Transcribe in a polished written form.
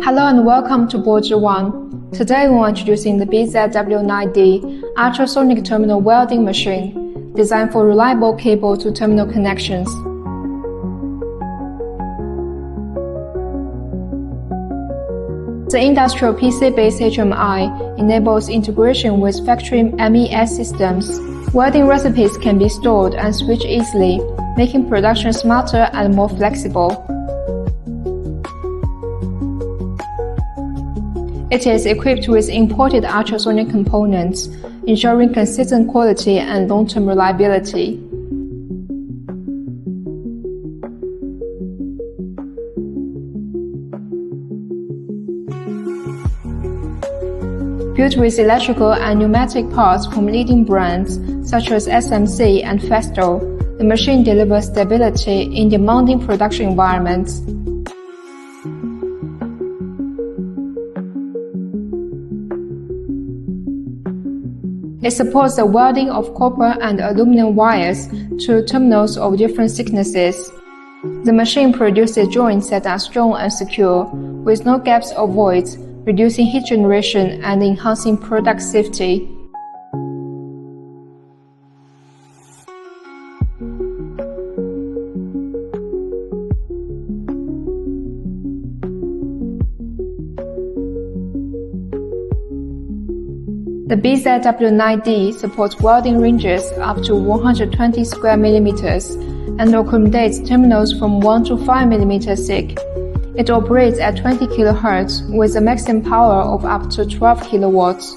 Hello and welcome to BZW-9. Today we are introducing the BZW-9D ultrasonic terminal welding machine, designed for reliable cable-to-terminal connections. The industrial PC-based HMI enables integration with factory MES systems. Welding recipes can be stored and switched easily, making production smarter and more flexible. It is equipped with imported ultrasonic components, ensuring consistent quality and long-term reliability. Built with electrical and pneumatic parts from leading brands such as SMC and Festo, the machine delivers stability in demanding production environments. It supports the welding of copper and aluminum wires to terminals of different thicknesses. The machine produces joints that are strong and secure, with no gaps or voids, reducing heat generation and enhancing product safety. The BZW-9D supports welding ranges up to 120 square millimeters and accommodates terminals from 1 to 5 millimeters thick. It operates at 20 kHz with a maximum power of up to 12 kilowatts.